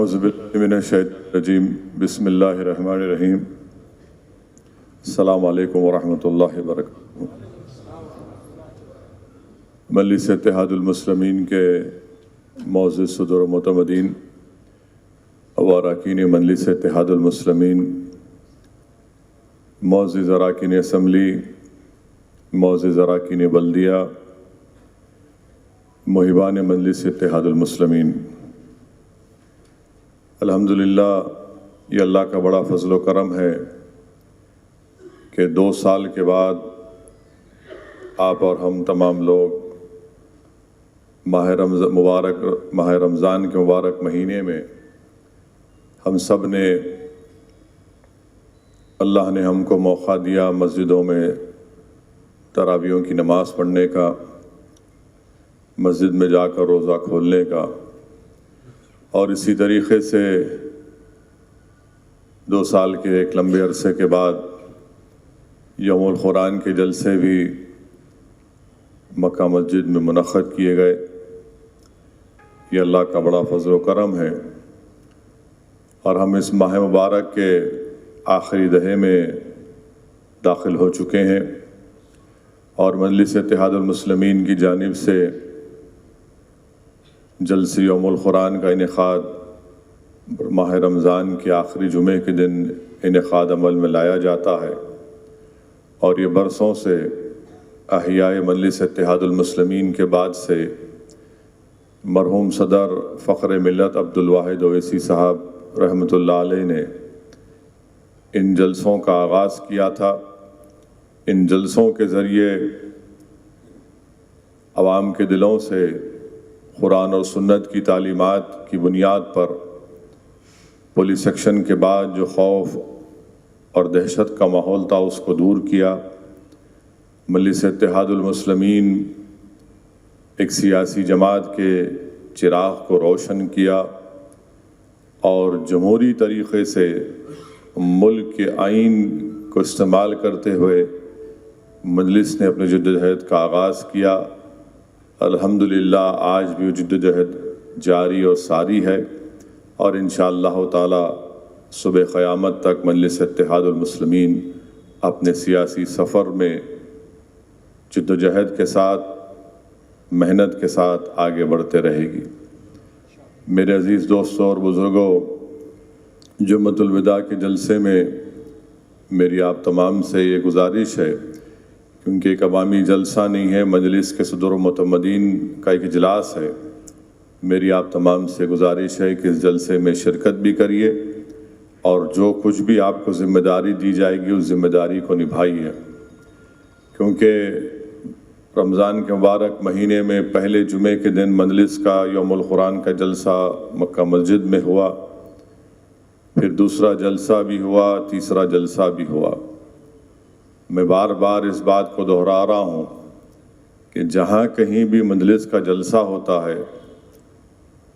اعوذ باللہ من الشیطان الرجیم بسم اللہ الرحمن الرحیم السلام علیکم ورحمۃ اللہ وبرکاتہ۔ مجلس اتحاد المسلمین کے معزز صدر و معتمدین و اراکین مجلس اتحاد المسلمین، معزز اراکین اسمبلی، معزز اراکین بلدیہ، محبان مجلس اتحاد المسلمین، الحمدللہ یہ اللہ کا بڑا فضل و کرم ہے کہ 2 سال کے بعد آپ اور ہم تمام لوگ ماہ رمضان کے مبارک مہینے میں ہم سب نے، اللہ نے ہم کو موقع دیا مسجدوں میں تراویحوں کی نماز پڑھنے کا، مسجد میں جا کر روزہ کھولنے کا، اور اسی طریقے سے 2 سال کے ایک لمبے عرصے کے بعد یوم القرآن کے جلسے بھی مکہ مسجد میں منعقد کیے گئے۔ یہ اللہ کا بڑا فضل و کرم ہے، اور ہم اس ماہ مبارک کے آخری دہے میں داخل ہو چکے ہیں، اور مجلس اتحاد المسلمین کی جانب سے جلسے یوم القرآن کا انعقاد ماہ رمضان کے آخری جمعے کے دن انعقاد عمل میں لایا جاتا ہے، اور یہ برسوں سے احیاء مجلس اتحاد المسلمین کے بعد سے مرحوم صدر فخر ملت عبدالواحد اویسی صاحب رحمۃ اللہ علیہ نے ان جلسوں کا آغاز کیا تھا۔ ان جلسوں کے ذریعے عوام کے دلوں سے قرآن اور سنت کی تعلیمات کی بنیاد پر پولیس ایکشن کے بعد جو خوف اور دہشت کا ماحول تھا اس کو دور کیا۔ مجلس اتحاد المسلمین ایک سیاسی جماعت کے چراغ کو روشن کیا، اور جمہوری طریقے سے ملک کے آئین کو استعمال کرتے ہوئے مجلس نے اپنے جدوجہد کا آغاز کیا۔ الحمدللہ آج بھی وہ جدوجہد جاری اور ساری ہے، اور انشاءاللہ تعالی صبح قیامت تک مجلس اتحاد المسلمین اپنے سیاسی سفر میں جدوجہد کے ساتھ، محنت کے ساتھ آگے بڑھتے رہے گی۔ میرے عزیز دوستوں اور بزرگوں، جمعۃ الوداع کے جلسے میں میری آپ تمام سے یہ گزارش ہے، کیونکہ ایک عوامی جلسہ نہیں ہے، مجلس کے صدر و معتمدین کا ایک اجلاس ہے، میری آپ تمام سے گزارش ہے کہ اس جلسے میں شرکت بھی کریے، اور جو کچھ بھی آپ کو ذمہ داری دی جائے گی اس ذمہ داری کو نبھائیے، کیونکہ رمضان کے مبارک مہینے میں پہلے جمعے کے دن مجلس کا یوم القرآن کا جلسہ مکہ مسجد میں ہوا، پھر دوسرا جلسہ بھی ہوا، تیسرا جلسہ بھی ہوا۔ میں بار بار اس بات کو دہرا رہا ہوں کہ جہاں کہیں بھی مجلس کا جلسہ ہوتا ہے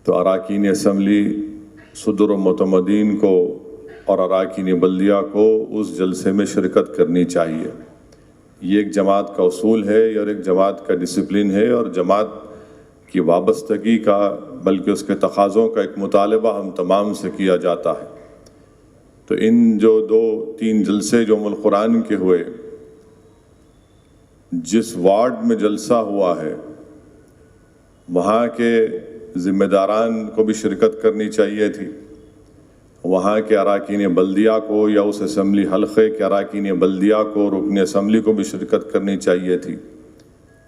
تو اراکین اسمبلی، صدر و معتمدین کو اور اراکین بلدیہ کو اس جلسے میں شرکت کرنی چاہیے۔ یہ ایک جماعت کا اصول ہے، اور ایک جماعت کا ڈسپلن ہے، اور جماعت کی وابستگی کا بلکہ اس کے تقاضوں کا ایک مطالبہ ہم تمام سے کیا جاتا ہے۔ تو ان جو 2-3 جلسے جو القرآن کے ہوئے، جس وارڈ میں جلسہ ہوا ہے وہاں کے ذمہ داران کو بھی شرکت کرنی چاہیے تھی، وہاں کے اراکین بلدیہ کو یا اس اسمبلی حلقے کے اراکین بلدیہ کو، رکن اسمبلی کو بھی شرکت کرنی چاہیے تھی،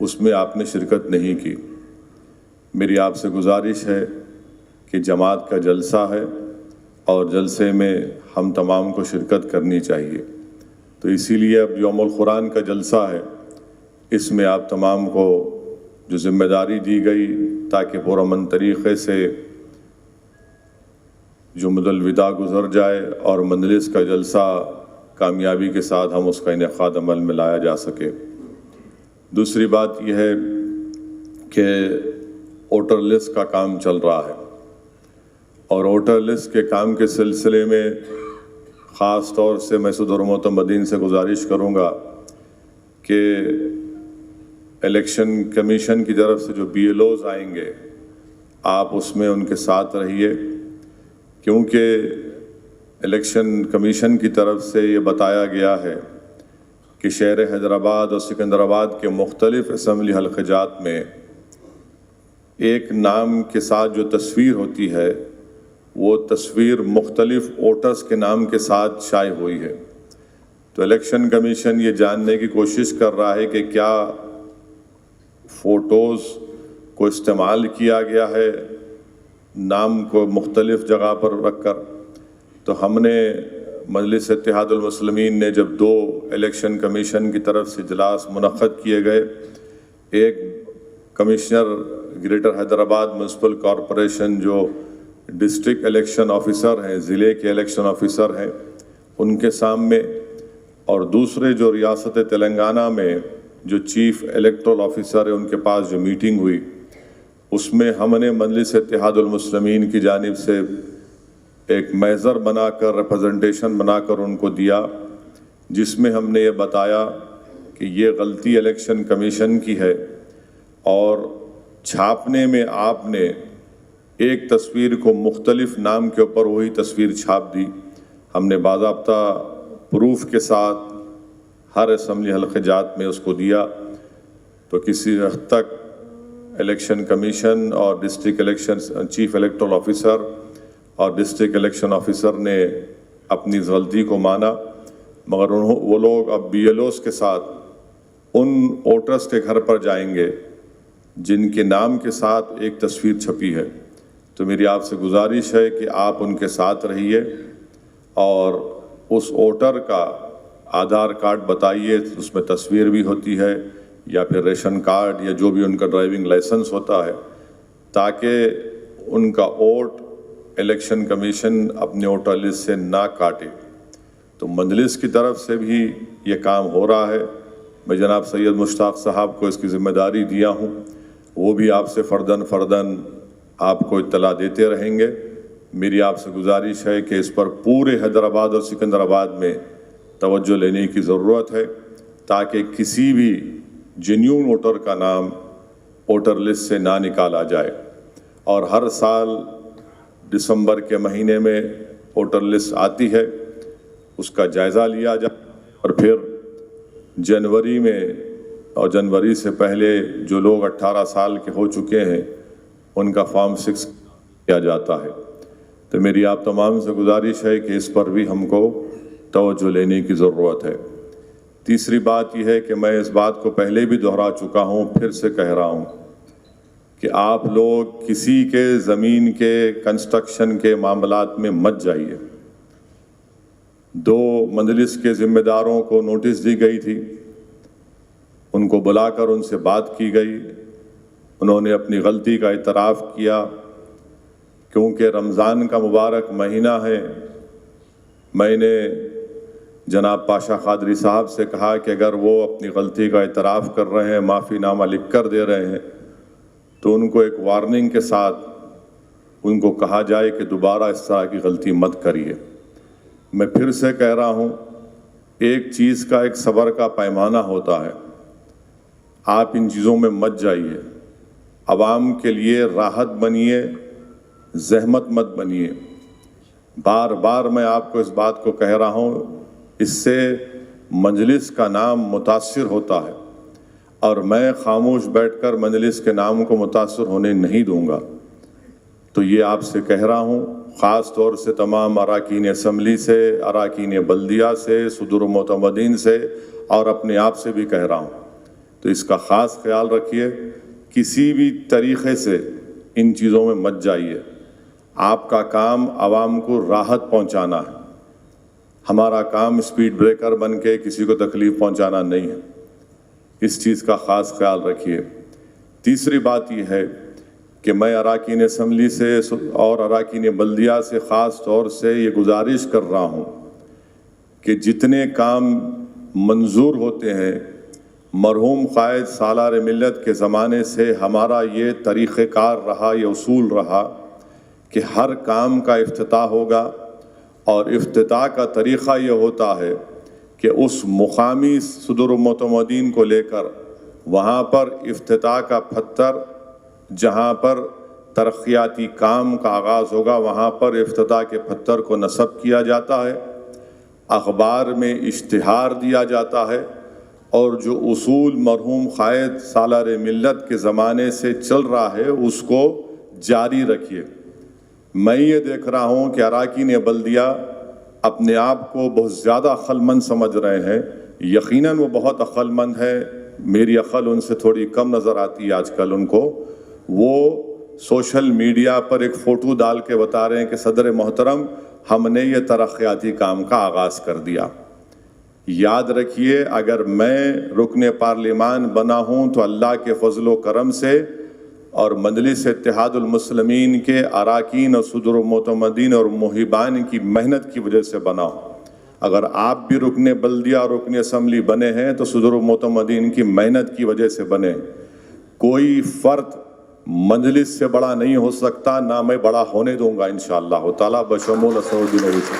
اس میں آپ نے شرکت نہیں کی۔ میری آپ سے گزارش ہے کہ جماعت کا جلسہ ہے، اور جلسے میں ہم تمام کو شرکت کرنی چاہیے۔ تو اسی لیے اب یوم القرآن کا جلسہ ہے، اس میں آپ تمام کو جو ذمہ داری دی گئی تاکہ پرامن طریقے سے جمعۃ الوداع گزر جائے اور مجلس کا جلسہ کامیابی کے ساتھ ہم اس کا انعقاد عمل میں لایا جا سکے۔ دوسری بات یہ ہے کہ ووٹر لسٹ کا کام چل رہا ہے، اور ووٹر لسٹ کے کام کے سلسلے میں خاص طور سے میں صدر و معتمدین سے گزارش کروں گا کہ الیکشن کمیشن کی طرف سے جو BLOs آئیں گے آپ اس میں ان کے ساتھ رہیے، کیونکہ الیکشن کمیشن کی طرف سے یہ بتایا گیا ہے کہ شہر حیدرآباد اور سکندرآباد کے مختلف اسمبلی حلقہ جات میں ایک نام کے ساتھ جو تصویر ہوتی ہے وہ تصویر مختلف ووٹرز کے نام کے ساتھ شائع ہوئی ہے۔ تو الیکشن کمیشن یہ جاننے کی کوشش کر رہا ہے کہ کیا فوٹوز کو استعمال کیا گیا ہے نام کو مختلف جگہ پر رکھ کر۔ تو ہم نے مجلس اتحاد المسلمین نے جب 2 الیکشن کمیشن کی طرف سے اجلاس منعقد کیے گئے، ایک commissioner greater Hyderabad municipal corporation جو ڈسٹرکٹ الیکشن آفیسر ہیں، ضلع کے الیکشن آفیسر ہیں، ان کے سامنے، اور دوسرے جو ریاست تلنگانہ میں جو چیف الیکٹرل آفیسر ہے ان کے پاس جو میٹنگ ہوئی، اس میں ہم نے مجلس اتحاد المسلمین کی جانب سے ایک محضر بنا کر ریپرزنٹیشن بنا کر ان کو دیا، جس میں ہم نے یہ بتایا کہ یہ غلطی الیکشن کمیشن کی ہے، اور چھاپنے میں آپ نے ایک تصویر کو مختلف نام کے اوپر وہی تصویر چھاپ دی۔ ہم نے باضابطہ پروف کے ساتھ ہر اسمبلی حلقہ جات میں اس کو دیا، تو کسی حد تک الیکشن کمیشن اور district election chief electoral officer اور ڈسٹرکٹ الیکشن آفیسر نے اپنی غلطی کو مانا، مگر وہ لوگ اب BLOs کے ساتھ ان ووٹرز کے گھر پر جائیں گے جن کے نام کے ساتھ ایک تصویر چھپی ہے۔ تو میری آپ سے گزارش ہے کہ آپ ان کے ساتھ رہیے اور اس ووٹر کا آدھار کارڈ بتائیے، اس میں تصویر بھی ہوتی ہے، یا پھر ریشن کارڈ یا جو بھی ان کا ڈرائیونگ لائسنس ہوتا ہے، تاکہ ان کا ووٹ الیکشن کمیشن اپنے ووٹر لسٹ سے نہ کاٹے۔ تو مجلس کی طرف سے بھی یہ کام ہو رہا ہے۔ میں جناب سید مشتاق صاحب کو اس کی ذمہ داری دیا ہوں، وہ بھی آپ سے فرداً آپ کو اطلاع دیتے رہیں گے۔ میری آپ سے گزارش ہے کہ اس پر پورے حیدرآباد اور سکندرآباد میں توجہ لینے کی ضرورت ہے، تاکہ کسی بھی جینیون ووٹر کا نام ووٹر لسٹ سے نہ نکالا جائے۔ اور ہر سال دسمبر کے مہینے میں ووٹر لسٹ آتی ہے، اس کا جائزہ لیا جائے، اور پھر جنوری میں اور جنوری سے پہلے جو لوگ 18 سال کے ہو چکے ہیں ان کا فارم 6 کیا جاتا ہے۔ تو میری آپ تمام سے گزارش ہے کہ اس پر بھی ہم کو توجہ لینے کی ضرورت ہے۔ تیسری بات یہ ہے کہ میں اس بات کو پہلے بھی دہرا چکا ہوں، پھر سے کہہ رہا ہوں کہ آپ لوگ کسی کے زمین کے کنسٹرکشن کے معاملات میں مت جائیے۔ 2 مجلس کے ذمہ داروں کو نوٹس دی گئی تھی، ان کو بلا کر ان سے بات کی گئی، انہوں نے اپنی غلطی کا اعتراف کیا۔ کیونکہ رمضان کا مبارک مہینہ ہے، میں نے جناب پاشا قادری صاحب سے کہا کہ اگر وہ اپنی غلطی کا اعتراف کر رہے ہیں، معافی نامہ لکھ کر دے رہے ہیں، تو ان کو ایک وارننگ کے ساتھ ان کو کہا جائے کہ دوبارہ اس طرح کی غلطی مت کریے۔ میں پھر سے کہہ رہا ہوں، ایک چیز کا ایک صبر کا پیمانہ ہوتا ہے، آپ ان چیزوں میں مت جائیے، عوام کے لیے راحت بنیے، زحمت مت بنیے۔ بار بار میں آپ کو اس بات کو کہہ رہا ہوں، اس سے مجلس کا نام متاثر ہوتا ہے، اور میں خاموش بیٹھ کر مجلس کے نام کو متاثر ہونے نہیں دوں گا۔ تو یہ آپ سے کہہ رہا ہوں، خاص طور سے تمام اراکین اسمبلی سے، اراکین بلدیہ سے، صدور معتمدین سے، اور اپنے آپ سے بھی کہہ رہا ہوں، تو اس کا خاص خیال رکھیے، کسی بھی طریقے سے ان چیزوں میں مت جائیے۔ آپ کا کام عوام کو راحت پہنچانا ہے، ہمارا کام اسپیڈ بریکر بن کے کسی کو تکلیف پہنچانا نہیں ہے، اس چیز کا خاص خیال رکھیے۔ تیسری بات یہ ہے کہ میں اراکین اسمبلی سے اور اراکین بلدیہ سے خاص طور سے یہ گزارش کر رہا ہوں کہ جتنے کام منظور ہوتے ہیں، مرحوم قائد سالار ملت کے زمانے سے ہمارا یہ طریقہ کار رہا، یہ اصول رہا کہ ہر کام کا افتتاح ہوگا، اور افتتاح کا طریقہ یہ ہوتا ہے کہ اس مقامی صدور معتمدین کو لے کر وہاں پر افتتاح کا پتھر جہاں پر ترقیاتی کام کا آغاز ہوگا وہاں پر افتتاح کے پتھر کو نصب کیا جاتا ہے، اخبار میں اشتہار دیا جاتا ہے، اور جو اصول مرحوم قائد سالار ملت کے زمانے سے چل رہا ہے اس کو جاری رکھیے۔ میں یہ دیکھ رہا ہوں کہ اراکین بلدیہ اپنے آپ کو بہت زیادہ عقل مند سمجھ رہے ہیں، یقیناً وہ بہت عقل مند ہے، میری عقل ان سے تھوڑی کم نظر آتی ہے آج کل ان کو۔ وہ سوشل میڈیا پر ایک فوٹو ڈال کے بتا رہے ہیں کہ صدر محترم ہم نے یہ ترقیاتی کام کا آغاز کر دیا۔ یاد رکھیے، اگر میں رکن پارلیمان بنا ہوں تو اللہ کے فضل و کرم سے اور مجلس اتحاد المسلمین کے اراکین اور صدر و معتمدین اور محبان کی محنت کی وجہ سے بنا ہوں۔ اگر آپ بھی رکن بلدیہ اور رکن اسمبلی بنے ہیں تو صدر و معتمدین کی محنت کی وجہ سے بنے۔ کوئی فرد مجلس سے بڑا نہیں ہو سکتا، نہ میں بڑا ہونے دوں گا انشاءاللہ تعالیٰ بشمول اسعود نبی سے۔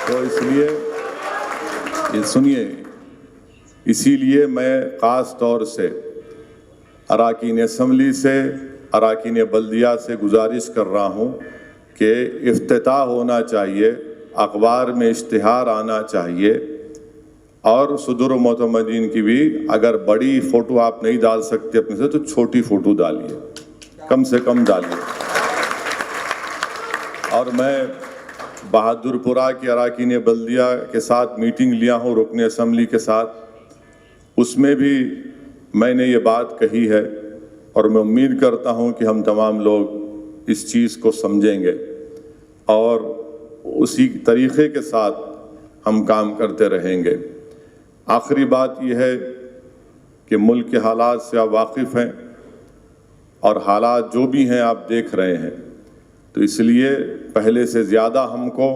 تو اس لیے یہ سنیے، اسی لیے میں خاص طور سے اراکین اسمبلی سے، اراکین بلدیہ سے گزارش کر رہا ہوں کہ افتتاح ہونا چاہیے، اخبار میں اشتہار آنا چاہیے، اور صدر و معتمدین کی بھی اگر بڑی فوٹو آپ نہیں ڈال سکتے اپنے سے تو چھوٹی فوٹو ڈالیے، کم سے کم ڈالیے۔ اور میں بہادر پورہ کے اراکین بلدیہ کے ساتھ میٹنگ لیا ہوں رکن اسمبلی کے ساتھ، اس میں بھی میں نے یہ بات کہی ہے، اور میں امید کرتا ہوں کہ ہم تمام لوگ اس چیز کو سمجھیں گے اور اسی طریقے کے ساتھ ہم کام کرتے رہیں گے۔ آخری بات یہ ہے کہ ملک کے حالات سے آپ واقف ہیں، اور حالات جو بھی ہیں آپ دیکھ رہے ہیں، تو اس لیے پہلے سے زیادہ ہم کو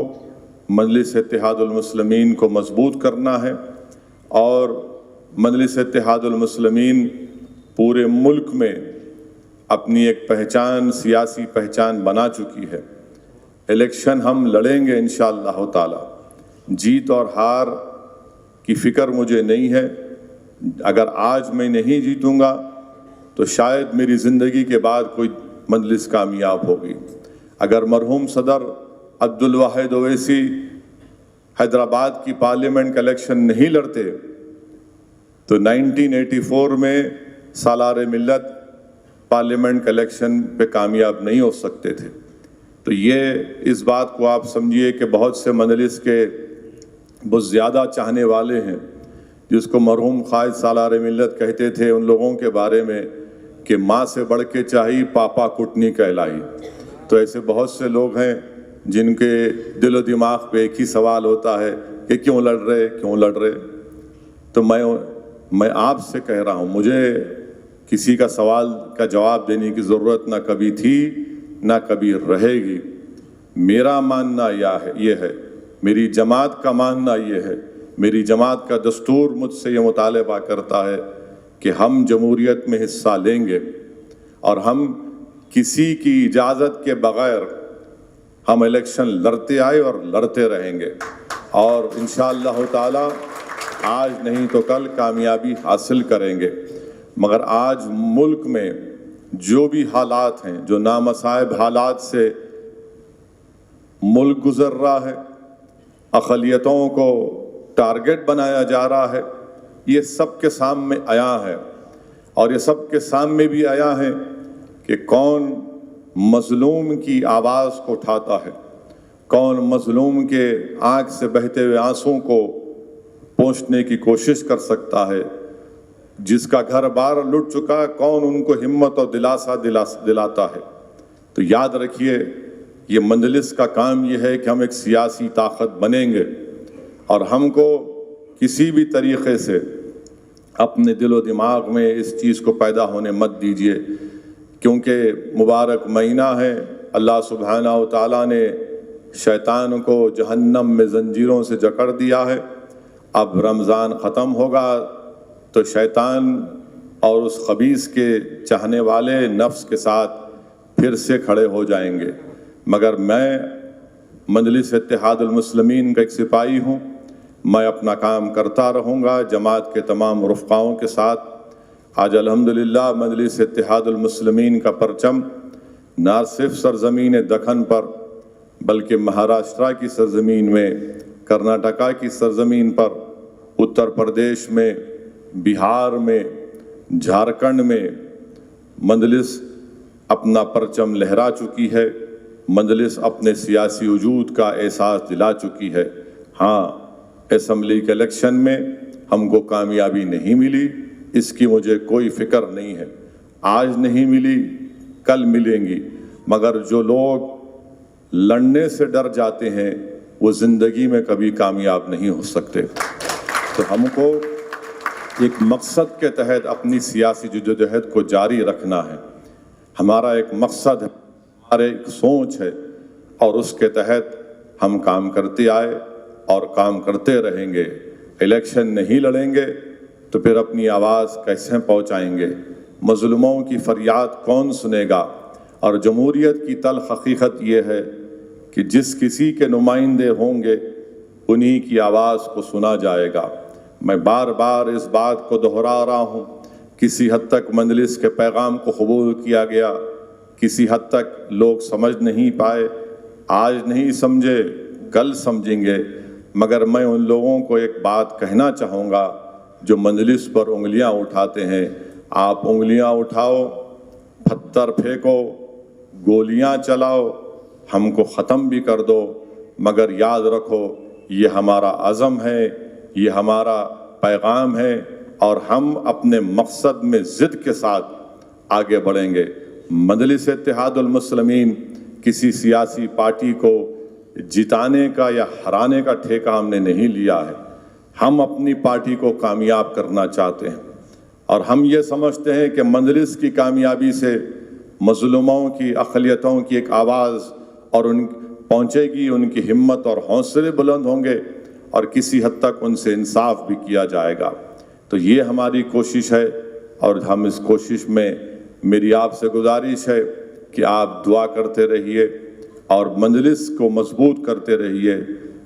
مجلس اتحاد المسلمین کو مضبوط کرنا ہے، اور مجلس اتحاد المسلمین پورے ملک میں اپنی ایک پہچان، سیاسی پہچان بنا چکی ہے۔ الیکشن ہم لڑیں گے انشاءاللہ تعالی، جیت اور ہار کی فکر مجھے نہیں ہے۔ اگر آج میں نہیں جیتوں گا تو شاید میری زندگی کے بعد کوئی مجلس کامیاب ہوگی۔ اگر مرحوم صدر عبدالواحد اویسی حیدرآباد کی پارلیمنٹ کا الیکشن نہیں لڑتے تو 1984 میں سالار ملت پارلیمنٹ کا الیکشن پہ کامیاب نہیں ہو سکتے تھے۔ تو یہ اس بات کو آپ سمجھیے کہ بہت سے مجلس کے بہت زیادہ چاہنے والے ہیں، جس کو مرحوم قائد سالار ملت کہتے تھے ان لوگوں کے بارے میں کہ ماں سے بڑھ کے چاہی پاپا کٹنی کہلائی۔ تو ایسے بہت سے لوگ ہیں جن کے دل و دماغ پہ ایک ہی سوال ہوتا ہے کہ کیوں لڑ رہے۔ تو میں آپ سے کہہ رہا ہوں، مجھے کسی کا سوال کا جواب دینے کی ضرورت نہ کبھی تھی نہ کبھی رہے گی۔ میرا ماننا یہ ہے، میری جماعت کا ماننا یہ ہے، میری جماعت کا دستور مجھ سے یہ مطالبہ کرتا ہے کہ ہم جمہوریت میں حصہ لیں گے، اور ہم کسی کی اجازت کے بغیر ہم الیکشن لڑتے آئے اور لڑتے رہیں گے، اور انشاءاللہ تعالی آج نہیں تو کل کامیابی حاصل کریں گے۔ مگر آج ملک میں جو بھی حالات ہیں، جو نامصائب حالات سے ملک گزر رہا ہے، اقلیتوں کو ٹارگٹ بنایا جا رہا ہے، یہ سب کے سامنے آیا ہے، اور یہ سب کے سامنے بھی آیا ہے کہ کون مظلوم کی آواز کو اٹھاتا ہے، کون مظلوم کے آنکھ سے بہتے ہوئے آنسوں کو پہنچنے کی کوشش کر سکتا ہے، جس کا گھر بار لٹ چکا کون ان کو ہمت اور دلاسا دلاتا ہے۔ تو یاد رکھیے، یہ مجلس کا کام یہ ہے کہ ہم ایک سیاسی طاقت بنیں گے، اور ہم کو کسی بھی طریقے سے اپنے دل و دماغ میں اس چیز کو پیدا ہونے مت دیجیے، کیونکہ مبارک مہینہ ہے، اللہ سبحانہ و تعالیٰ نے شیطان کو جہنم میں زنجیروں سے جکڑ دیا ہے۔ اب رمضان ختم ہوگا تو شیطان اور اس خبیث کے چاہنے والے نفس کے ساتھ پھر سے کھڑے ہو جائیں گے، مگر میں مجلس اتحاد المسلمین کا ایک سپاہی ہوں، میں اپنا کام کرتا رہوں گا جماعت کے تمام رفقاؤں کے ساتھ۔ آج الحمدللہ مجلس اتحاد المسلمین کا پرچم نہ صرف سرزمین دکن پر بلکہ مہاراشٹرا کی سرزمین میں، کرناٹکا کی سرزمین پر، اتر پردیش میں، بہار میں، جھارکھنڈ میں مجلس اپنا پرچم لہرا چکی ہے، مجلس اپنے سیاسی وجود کا احساس دلا چکی ہے۔ ہاں، اسمبلی کے الیکشن میں ہم کو کامیابی نہیں ملی، اس کی مجھے کوئی فکر نہیں ہے، آج نہیں ملی کل ملیں گی، مگر جو لوگ لڑنے سے ڈر جاتے ہیں وہ زندگی میں کبھی کامیاب نہیں ہو سکتے۔ تو ہم کو ایک مقصد کے تحت اپنی سیاسی جدوجہد کو جاری رکھنا ہے، ہمارا ایک مقصد ہے، ہمارے ایک سوچ ہے، اور اس کے تحت ہم کام کرتے آئے اور کام کرتے رہیں گے۔ الیکشن نہیں لڑیں گے تو پھر اپنی آواز کیسے پہنچائیں گے؟ مظلوموں کی فریاد کون سنے گا؟ اور جمہوریت کی تلخ حقیقت یہ ہے کہ جس کسی کے نمائندے ہوں گے انہی کی آواز کو سنا جائے گا۔ میں بار بار اس بات کو دہرا رہا ہوں، کسی حد تک مجلس کے پیغام کو قبول کیا گیا، کسی حد تک لوگ سمجھ نہیں پائے، آج نہیں سمجھے کل سمجھیں گے، مگر میں ان لوگوں کو ایک بات کہنا چاہوں گا جو مجلس پر انگلیاں اٹھاتے ہیں، آپ انگلیاں اٹھاؤ، پتھر پھینکو، گولیاں چلاؤ، ہم کو ختم بھی کر دو، مگر یاد رکھو یہ ہمارا عزم ہے، یہ ہمارا پیغام ہے، اور ہم اپنے مقصد میں ضد کے ساتھ آگے بڑھیں گے۔ مجلس اتحاد المسلمین کسی سیاسی پارٹی کو جتانے کا یا ہرانے کا ٹھیکہ ہم نے نہیں لیا ہے، ہم اپنی پارٹی کو کامیاب کرنا چاہتے ہیں، اور ہم یہ سمجھتے ہیں کہ مجلس کی کامیابی سے مظلوموں کی، اقلیتوں کی ایک آواز اور ان پہنچے گی، ان کی ہمت اور حوصلے بلند ہوں گے، اور کسی حد تک ان سے انصاف بھی کیا جائے گا۔ تو یہ ہماری کوشش ہے، اور ہم اس کوشش میں میری آپ سے گزارش ہے کہ آپ دعا کرتے رہیے اور مجلس کو مضبوط کرتے رہیے،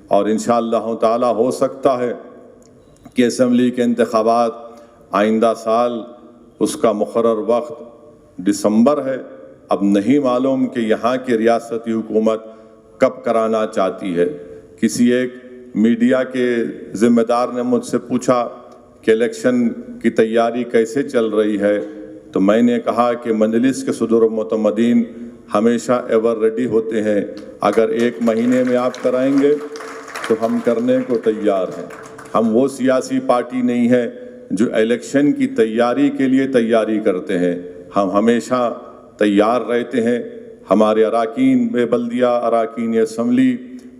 اور انشاءاللہ تعالی ہو سکتا ہے کہ اسمبلی کے انتخابات آئندہ سال، اس کا مقرر وقت دسمبر ہے، اب نہیں معلوم کہ یہاں کی ریاستی حکومت کب کرانا چاہتی ہے۔ کسی ایک میڈیا کے ذمہ دار نے مجھ سے پوچھا کہ الیکشن کی تیاری کیسے چل رہی ہے، تو میں نے کہا کہ مجلس کے صدور و معتمدین ہمیشہ ایور ریڈی ہوتے ہیں، اگر 1 مہینے میں آپ کرائیں گے تو ہم کرنے کو تیار ہیں۔ ہم وہ سیاسی پارٹی نہیں ہے جو الیکشن کی تیاری کے لیے تیاری کرتے ہیں، ہم ہمیشہ تیار رہتے ہیں۔ ہمارے اراکین بلدیہ، اراکین اسمبلی،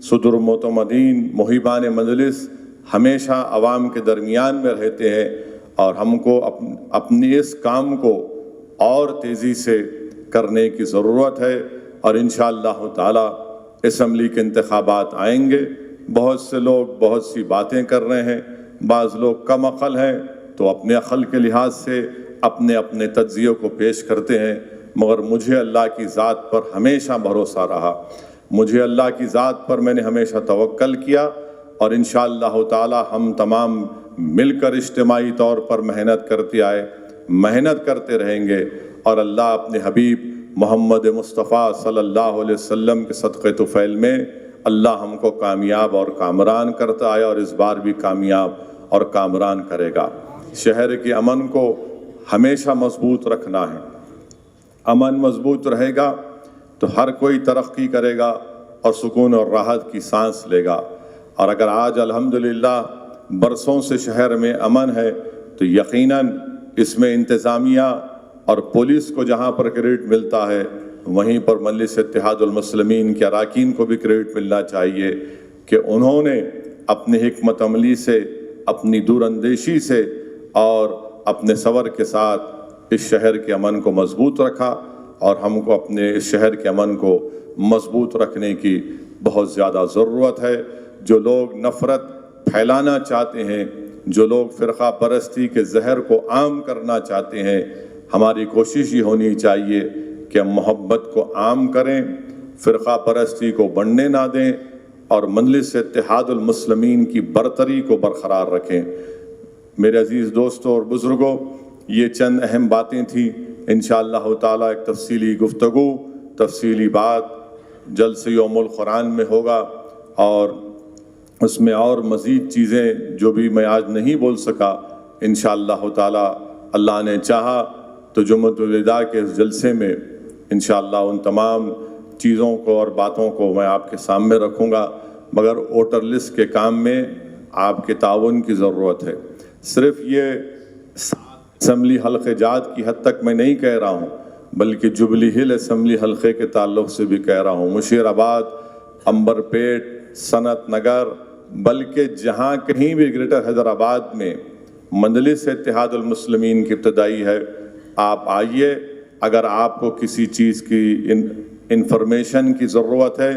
صدور معتمدین، محبان مجلس ہمیشہ عوام کے درمیان میں رہتے ہیں، اور ہم کو اپنی اس کام کو اور تیزی سے کرنے کی ضرورت ہے، اور انشاءاللہ تعالی اسمبلی کے انتخابات آئیں گے۔ بہت سے لوگ بہت سی باتیں کر رہے ہیں، بعض لوگ کم عقل ہیں تو اپنے عقل کے لحاظ سے اپنے تجزیوں کو پیش کرتے ہیں، مگر مجھے اللہ کی ذات پر ہمیشہ بھروسہ رہا، مجھے اللہ کی ذات پر میں نے ہمیشہ توکل کیا، اور انشاءاللہ تعالی ہم تمام مل کر اجتماعی طور پر محنت کرتے آئے، محنت کرتے رہیں گے، اور اللہ اپنے حبیب محمد مصطفیٰ صلی اللہ علیہ وسلم کے صدقے طفیل میں اللہ ہم کو کامیاب اور کامران کرتا آیا، اور اس بار بھی کامیاب اور کامران کرے گا۔ شہر کے امن کو ہمیشہ مضبوط رکھنا ہے، امن مضبوط رہے گا تو ہر کوئی ترقی کرے گا اور سکون اور راحت کی سانس لے گا، اور اگر آج الحمدللہ برسوں سے شہر میں امن ہے تو یقیناً اس میں انتظامیہ اور پولیس کو جہاں پر کریڈٹ ملتا ہے وہیں پر مجلس اتحاد المسلمین کے اراکین کو بھی کریڈٹ ملنا چاہیے کہ انہوں نے اپنی حکمت عملی سے، اپنی دور اندیشی سے اور اپنے صبر کے ساتھ اس شہر کے امن کو مضبوط رکھا، اور ہم کو اپنے اس شہر کے امن کو مضبوط رکھنے کی بہت زیادہ ضرورت ہے۔ جو لوگ نفرت پھیلانا چاہتے ہیں، جو لوگ فرقہ پرستی کے زہر کو عام کرنا چاہتے ہیں، ہماری کوشش یہ ہونی چاہیے کہ ہم محبت کو عام کریں، فرقہ پرستی کو بڑھنے نہ دیں، اور مجلس اتحاد المسلمین کی برتری کو برقرار رکھیں۔ میرے عزیز دوستوں اور بزرگوں، یہ چند اہم باتیں تھیں، انشاءاللہ تعالی ایک تفصیلی گفتگو تفصیلی بات جلد سے یوم القرآن میں ہوگا، اور اس میں اور مزید چیزیں جو بھی میں آج نہیں بول سکا انشاءاللہ تعالی اللہ نے چاہا تو جمعۃ الوداع کے اس جلسے میں انشاءاللہ ان تمام چیزوں کو اور باتوں کو میں آپ کے سامنے رکھوں گا، مگر ووٹر لسٹ کے کام میں آپ کے تعاون کی ضرورت ہے۔ صرف یہ اسمبلی حلقے جات کی حد تک میں نہیں کہہ رہا ہوں، بلکہ جبلی ہل اسمبلی حلقے کے تعلق سے بھی کہہ رہا ہوں، مشیر آباد، عنبر پیٹ، صنعت نگر، بلکہ جہاں کہیں بھی گریٹر حیدرآباد میں مجلس اتحاد المسلمین کی ابتدائی ہے، آپ آئیے۔ اگر آپ کو کسی چیز کی انفارمیشن کی ضرورت ہے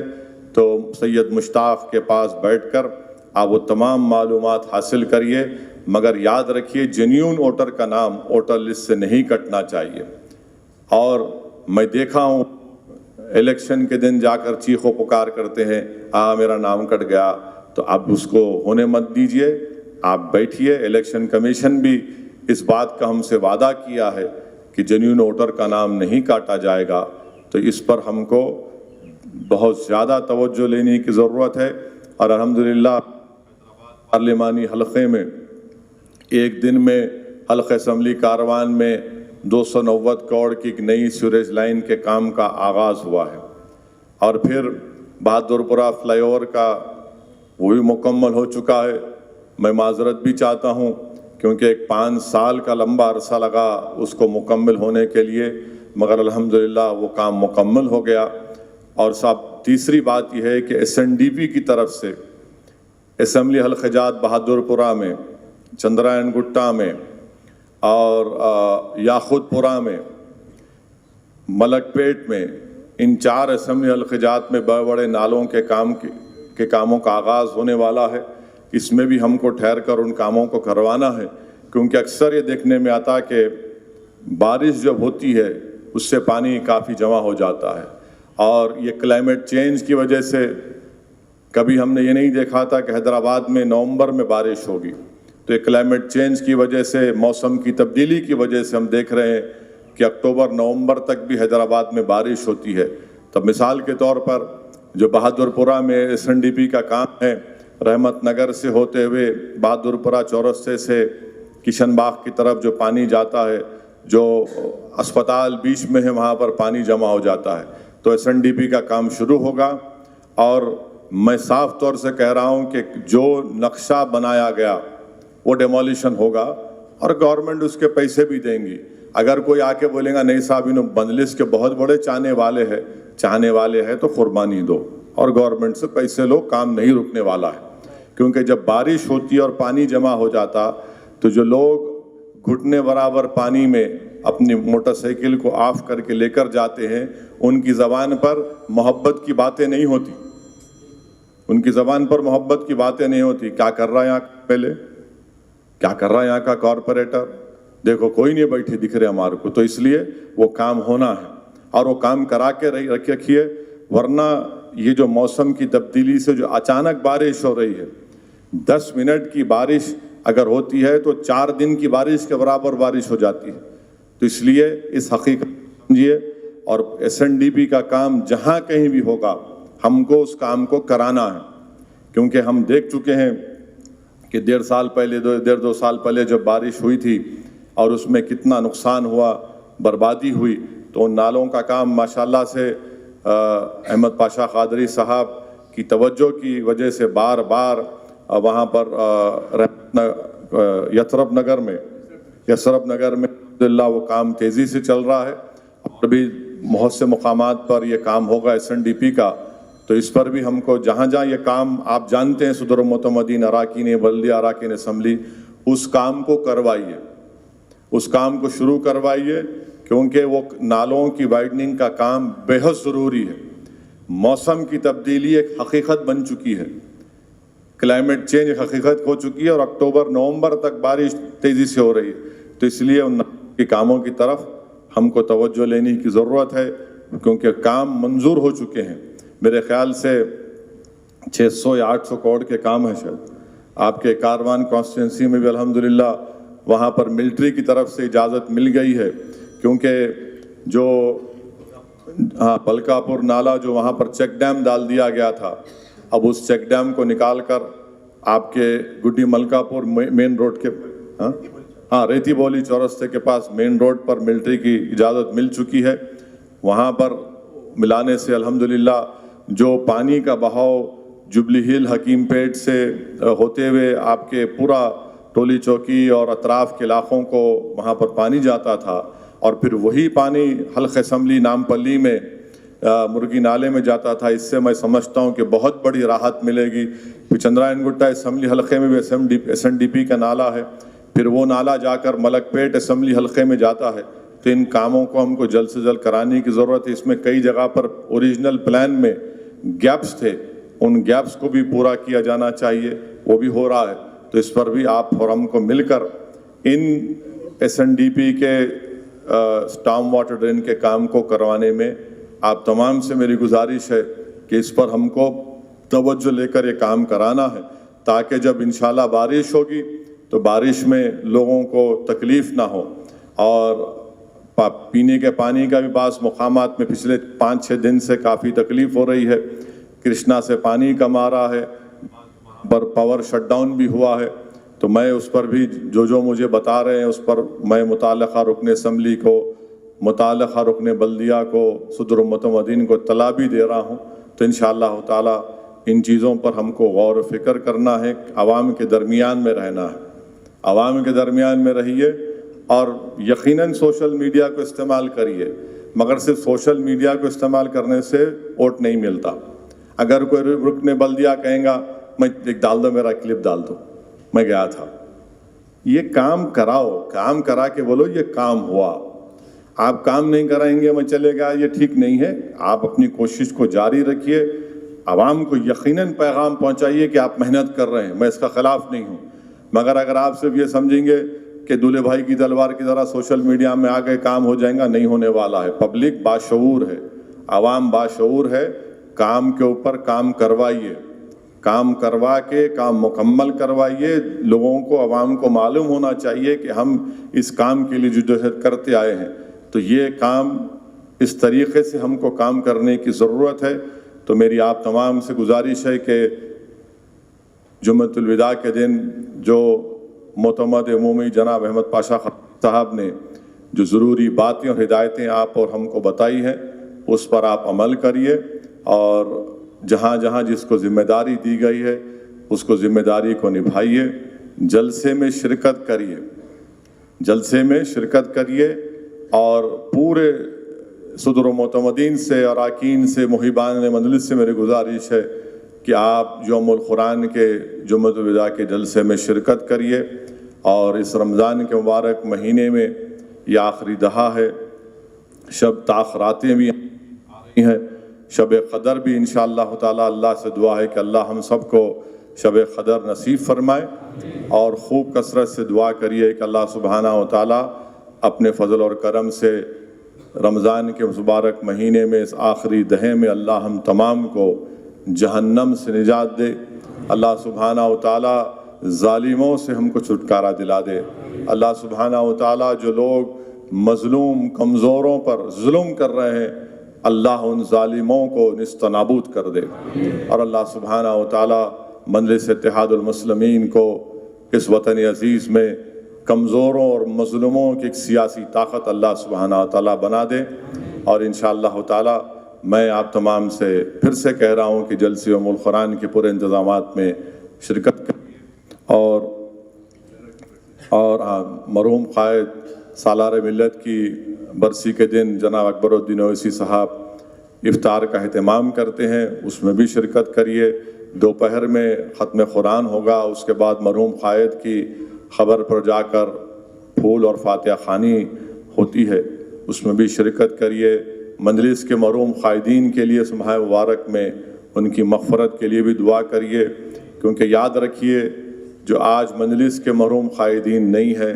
تو سید مشتاق کے پاس بیٹھ کر آپ وہ تمام معلومات حاصل کریے، مگر یاد رکھیے جینیون ووٹر کا نام ووٹر لسٹ سے نہیں کٹنا چاہیے۔ اور میں دیکھا ہوں الیکشن کے دن جا کر چیخ و پکار کرتے ہیں میرا نام کٹ گیا، تو آپ اس کو ہونے مت دیجئے، آپ بیٹھیے۔ الیکشن کمیشن بھی اس بات کا ہم سے وعدہ کیا ہے کہ جینیون ووٹر کا نام نہیں کاٹا جائے گا، تو اس پر ہم کو بہت زیادہ توجہ لینے کی ضرورت ہے۔ اور الحمدللہ پارلیمانی حلقے میں ایک دن میں حلقہ اسمبلی کاروان میں 290 کروڑ کی ایک نئی سیوریج لائن کے کام کا آغاز ہوا ہے، اور پھر بہادر پورہ فلائی اوور کا وہ بھی مکمل ہو چکا ہے۔ میں معذرت بھی چاہتا ہوں کیونکہ ایک 5 سال کا لمبا عرصہ لگا اس کو مکمل ہونے کے لیے، مگر الحمدللہ وہ کام مکمل ہو گیا۔ اور صاحب تیسری بات یہ ہے کہ SNDP کی طرف سے اسمبلی حلقہ جات بہادر پورہ میں، چندرائن گٹا میں اور یاخود پورہ میں، ملک پیٹ میں، ان 4 اسمبلی حلقہ جات میں بڑے بڑے نالوں کے کاموں کا آغاز ہونے والا ہے۔ اس میں بھی ہم کو ٹھہر کر ان کاموں کو کروانا ہے، کیونکہ اکثر یہ دیکھنے میں آتا کہ بارش جب ہوتی ہے اس سے پانی کافی جمع ہو جاتا ہے، اور یہ کلائمیٹ چینج کی وجہ سے کبھی ہم نے یہ نہیں دیکھا تھا کہ حیدرآباد میں نومبر میں بارش ہوگی، تو یہ کلائمیٹ چینج کی وجہ سے، موسم کی تبدیلی کی وجہ سے ہم دیکھ رہے ہیں کہ اکتوبر نومبر تک بھی حیدرآباد میں بارش ہوتی ہے۔ تب مثال کے طور پر جو بہادر پورہ میں SNDP کا کام ہے، رحمت نگر سے ہوتے ہوئے بہادر پورہ چورستے سے کشن باغ کی طرف جو پانی جاتا ہے، جو اسپتال بیچ میں ہے وہاں پر پانی جمع ہو جاتا ہے، تو SNDP کا کام شروع ہوگا۔ اور میں صاف طور سے کہہ رہا ہوں کہ جو نقشہ بنایا گیا وہ ڈیمولیشن ہوگا، اور گورنمنٹ اس کے پیسے بھی دیں گی۔ اگر کوئی آ کے بولے گا نہیں صاحب انہوں مجلس کے بہت بڑے چاہنے والے ہیں تو قربانی دو اور گورنمنٹ سے پیسے لو، کام نہیں رکنے والا ہے۔ کیونکہ جب بارش ہوتی اور پانی جمع ہو جاتا تو جو لوگ گھٹنے برابر پانی میں اپنی موٹر سائیکل کو آف کر کے لے کر جاتے ہیں، ان کی زبان پر محبت کی باتیں نہیں ہوتی، کیا کر رہا ہے یہاں پہلے، کیا کر رہا ہے یہاں کا کارپوریٹر، دیکھو کوئی نہیں بیٹھے دکھ رہے ہمارے کو، تو اس لیے وہ کام ہونا ہے اور وہ کام کرا کے رکھیے، ورنہ یہ جو موسم کی تبدیلی سے جو اچانک بارش ہو رہی ہے، 10 منٹ کی بارش اگر ہوتی ہے تو 4 دن کی بارش کے برابر بارش ہو جاتی ہے۔ تو اس لیے اس حقیقت سمجھیے، اور SNDP کا کام جہاں کہیں بھی ہوگا ہم کو اس کام کو کرانا ہے، کیونکہ ہم دیکھ چکے ہیں کہ 1.5 سال پہلے 2 سال پہلے جب بارش ہوئی تھی اور اس میں کتنا نقصان ہوا، بربادی ہوئی، تو ان نالوں کا کام ماشاءاللہ سے احمد پاشا قادری صاحب کی توجہ کی وجہ سے بار بار وہاں پر یسرف نگر میں الحمدللہ وہ کام تیزی سے چل رہا ہے، اور بھی بہت سے مقامات پر یہ کام ہوگا SNDP کا۔ تو اس پر بھی ہم کو جہاں جہاں یہ کام آپ جانتے ہیں صدر معتمدین اراکین بلدیہ اراکین اسمبلی، اس کام کو کروائیے، اس کام کو شروع کروائیے، کیونکہ وہ نالوں کی وائڈننگ کا کام بے حد ضروری ہے۔ موسم کی تبدیلی ایک حقیقت بن چکی ہے، کلائمیٹ چینج ایک حقیقت ہو چکی ہے، اور اکتوبر نومبر تک بارش تیزی سے ہو رہی ہے، تو اس لیے ان کے کاموں کی طرف ہم کو توجہ لینے کی ضرورت ہے، کیونکہ کام منظور ہو چکے ہیں۔ میرے خیال سے 600 یا 800 کروڑ کے کام ہیں شاید۔ آپ کے کاروان کانسٹیٹوئنسی میں بھی الحمدللہ وہاں پر ملٹری کی طرف سے اجازت مل گئی ہے، کیونکہ جو ہاں پلکاپور نالا جو وہاں پر چیک ڈیم ڈال دیا گیا تھا، اب اس چیک ڈیم کو نکال کر آپ کے گڈی ملکاپور مین روڈ کے ریتی بولی چورستے کے پاس مین روڈ پر ملٹری کی اجازت مل چکی ہے، وہاں پر ملانے سے الحمدللہ جو پانی کا بہاؤ جبلی ہل حکیم پیٹ سے ہوتے ہوئے آپ کے پورا ٹولی چوکی اور اطراف کے علاقوں کو وہاں پر پانی جاتا تھا، اور پھر وہی پانی حلقہ اسمبلی نامپلی میں مرگی نالے میں جاتا تھا، اس سے میں سمجھتا ہوں کہ بہت بڑی راحت ملے گی۔ پھر چندرائن گٹا اسمبلی حلقے میں بھی ایس این ڈی پی کا نالا ہے، پھر وہ نالا جا کر ملک پیٹ اسمبلی حلقے میں جاتا ہے، تو ان کاموں کو ہم کو جلد سے جلد کرانے کی ضرورت ہے۔ اس میں کئی جگہ پر اوریجنل پلان میں گیپس تھے، ان گیپس کو بھی پورا کیا جانا چاہیے، وہ بھی ہو رہا ہے، تو اس پر بھی آپ اور ہم کو مل کر ان ایس این ڈی پی کے اسٹارم واٹر ڈرین کے کام کو کروانے میں آپ تمام سے میری گزارش ہے کہ اس پر ہم کو توجہ لے کر یہ کام کرانا ہے، تاکہ جب انشاءاللہ بارش ہوگی تو بارش میں لوگوں کو تکلیف نہ ہو، اور پینے کے پانی کا بھی بعض مقامات میں پچھلے 5-6 دن سے کافی تکلیف ہو رہی ہے، کرشنا سے پانی کم آ رہا ہے، پر پاور شٹ ڈاؤن بھی ہوا ہے، تو میں اس پر بھی جو مجھے بتا رہے ہیں اس پر میں متعلقہ رکن اسمبلی کو، متعلقہ رکن بلدیہ کو، صدر متمدین کو اطلاع بھی دے رہا ہوں، تو انشاءاللہ تعالی ان چیزوں پر ہم کو غور و فکر کرنا ہے، عوام کے درمیان میں رہنا ہے، عوام کے درمیان میں رہیے، اور یقیناً سوشل میڈیا کو استعمال کریے، مگر صرف سوشل میڈیا کو استعمال کرنے سے ووٹ نہیں ملتا۔ اگر کوئی رکن بلدیہ کہیں گا میں ایک ڈال دو، میرا کلپ ڈال دو، میں گیا تھا، یہ کام کراؤ، کام کرا کے بولو یہ کام ہوا۔ آپ کام نہیں کرائیں گے میں چلے گا، یہ ٹھیک نہیں ہے۔ آپ اپنی کوشش کو جاری رکھیے، عوام کو یقیناً پیغام پہنچائیے کہ آپ محنت کر رہے ہیں، میں اس کا خلاف نہیں ہوں، مگر اگر آپ صرف یہ سمجھیں گے کہ دولہے بھائی کی تلوار کی طرح سوشل میڈیا میں آگے کام ہو جائیں گا، نہیں ہونے والا ہے۔ پبلک باشعور ہے، عوام باشعور ہے، کام کے اوپر کام کروائیے، کام کروا کے کام مکمل کروائیے، لوگوں کو، عوام کو معلوم ہونا چاہیے کہ ہم اس کام کے لیے جدوجہد کرتے آئے ہیں، تو یہ کام اس طریقے سے ہم کو کام کرنے کی ضرورت ہے۔ تو میری آپ تمام سے گزارش ہے کہ جمعۃ الوداع کے دن جو معتمد عمومی جناب احمد پاشا صاحب نے جو ضروری باتیں اور ہدایتیں آپ اور ہم کو بتائی ہیں، اس پر آپ عمل کریے، اور جہاں جہاں جس کو ذمہ داری دی گئی ہے اس کو ذمہ داری کو نبھائیے، جلسے میں شرکت کریے، جلسے میں شرکت کریے، اور پورے صدر و معتمدین سے، اراکین سے، محبان مجلس سے میری گزارش ہے کہ آپ یوم القرآن کے جمعۃ الوداع کے جلسے میں شرکت کریے، اور اس رمضان کے مبارک مہینے میں یہ آخری دہا ہے، شب تاخراتیں بھی ہیں، شب قدر بھی انشاءاللہ تعالی اللہ سے دعا ہے کہ اللہ ہم سب کو شب قدر نصیب فرمائے، اور خوب کثرت سے دعا کریے کہ اللہ سبحانہ و تعالی اپنے فضل اور کرم سے رمضان کے مبارک مہینے میں اس آخری دہے میں اللہ ہم تمام کو جہنم سے نجات دے، اللہ سبحانہ و تعالی ظالموں سے ہم کو چھٹکارا دلا دے، اللہ سبحانہ و تعالی جو لوگ مظلوم کمزوروں پر ظلم کر رہے ہیں اللہ ان ظالموں کو نیست و نابود کر دے، اور اللہ سبحانہ و تعالی مجلس اتحاد المسلمین کو اس وطن عزیز میں کمزوروں اور مظلوموں کی ایک سیاسی طاقت اللہ سبحانہ و تعالی بنا دے، اور انشاءاللہ تعالی میں آپ تمام سے پھر سے کہہ رہا ہوں کہ جلسے یوم القرآن کے پورے انتظامات میں شرکت کریں، اور مرحوم قائد سالار ملت کی برسی کے دن جناب اکبر الدین اویسی صاحب افطار کا اہتمام کرتے ہیں، اس میں بھی شرکت کریے۔ دوپہر میں ختم قرآن ہوگا، اس کے بعد مرحوم قائد کی خبر پر جا کر پھول اور فاتحہ خوانی ہوتی ہے، اس میں بھی شرکت کریے۔ مجلس کے مرحوم قائدین کے لیے ماہ مبارک میں ان کی مغفرت کے لیے بھی دعا کریے، کیونکہ یاد رکھیے جو آج مجلس کے مرحوم قائدین نہیں ہیں،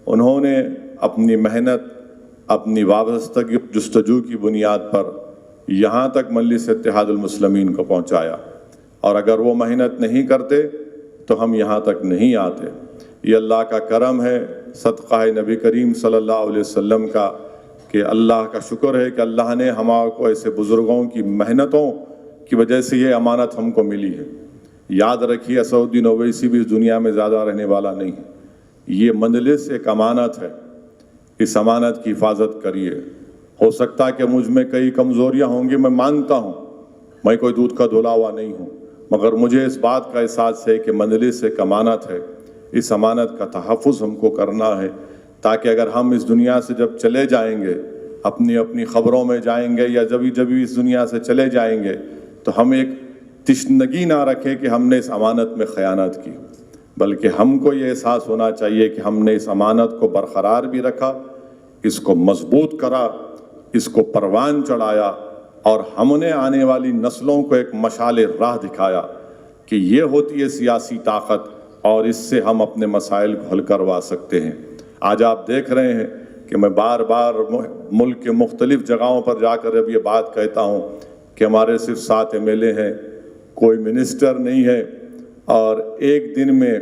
انہوں نے اپنی محنت، اپنی وابستگی جستجو کی بنیاد پر یہاں تک مجلس اتحاد المسلمین کو پہنچایا، اور اگر وہ محنت نہیں کرتے تو ہم یہاں تک نہیں آتے۔ یہ اللہ کا کرم ہے، صدقہ نبی کریم صلی اللہ علیہ وسلم کا، کہ اللہ کا شکر ہے کہ اللہ نے ہمارے کو ایسے بزرگوں کی محنتوں کی وجہ سے یہ امانت ہم کو ملی ہے۔ یاد رکھیے اسدالدین اویسی بھی اس دنیا میں زیادہ رہنے والا نہیں ہے۔ یہ مجلس ایک امانت ہے، اس امانت کی حفاظت کریے۔ ہو سکتا ہے کہ مجھ میں کئی کمزوریاں ہوں گی، میں مانتا ہوں، میں کوئی دودھ کا دھلا ہوا نہیں ہوں، مگر مجھے اس بات کا احساس ہے کہ مجلس ایک امانت ہے۔ اس امانت کا تحفظ ہم کو کرنا ہے، تاکہ اگر ہم اس دنیا سے جب چلے جائیں گے، اپنی اپنی خبروں میں جائیں گے یا جب اس دنیا سے چلے جائیں گے، تو ہم ایک تشنگی نہ رکھیں کہ ہم نے اس امانت میں خیانت کی، بلکہ ہم کو یہ احساس ہونا چاہیے کہ ہم نے اس امانت کو برقرار بھی رکھا، اس کو مضبوط کرا، اس کو پروان چڑھایا، اور ہم نے آنے والی نسلوں کو ایک مشعل راہ دکھایا کہ یہ ہوتی ہے سیاسی طاقت، اور اس سے ہم اپنے مسائل کو حل کروا سکتے ہیں۔ آج آپ دیکھ رہے ہیں کہ میں بار بار ملک کے مختلف جگہوں پر جا کر اب یہ بات کہتا ہوں کہ ہمارے صرف 7 MLA ہیں، کوئی منسٹر نہیں ہے، اور ایک دن میں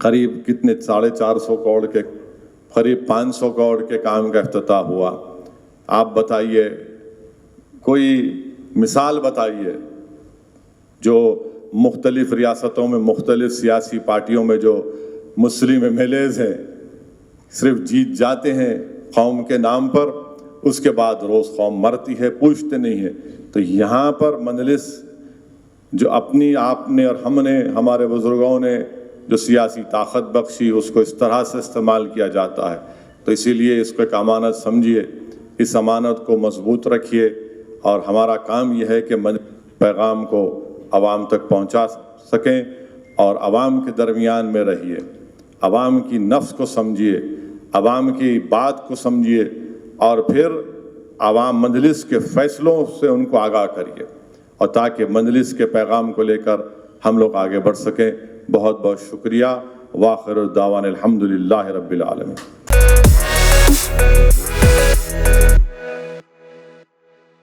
قریب کتنے 450 کروڑ کے قریب 500 کروڑ کے کام کا افتتاح ہوا۔ آپ بتائیے، کوئی مثال بتائیے جو مختلف ریاستوں میں مختلف سیاسی پارٹیوں میں جو مسلم MLAs ہیں صرف جیت جاتے ہیں قوم کے نام پر، اس کے بعد روز قوم مرتی ہے، پوچھتے نہیں ہیں۔ تو یہاں پر مجلس جو اپنی آپ نے اور ہم نے، ہمارے بزرگوں نے جو سیاسی طاقت بخشی، اس کو اس طرح سے استعمال کیا جاتا ہے۔ تو اسی لیے اس کو ایک امانت سمجھیے، اس امانت کو مضبوط رکھیے، اور ہمارا کام یہ ہے کہ پیغام کو عوام تک پہنچا سکیں، اور عوام کے درمیان میں رہیے، عوام کی نفس کو سمجھیے، عوام کی بات کو سمجھیے، اور پھر عوام مجلس کے فیصلوں سے ان کو آگاہ کریے، اور تاکہ مجلس کے پیغام کو لے کر ہم لوگ آگے بڑھ سکیں۔ بہت بہت شکریہ۔ وآخر الدعوانا الحمدللہ رب العالمین۔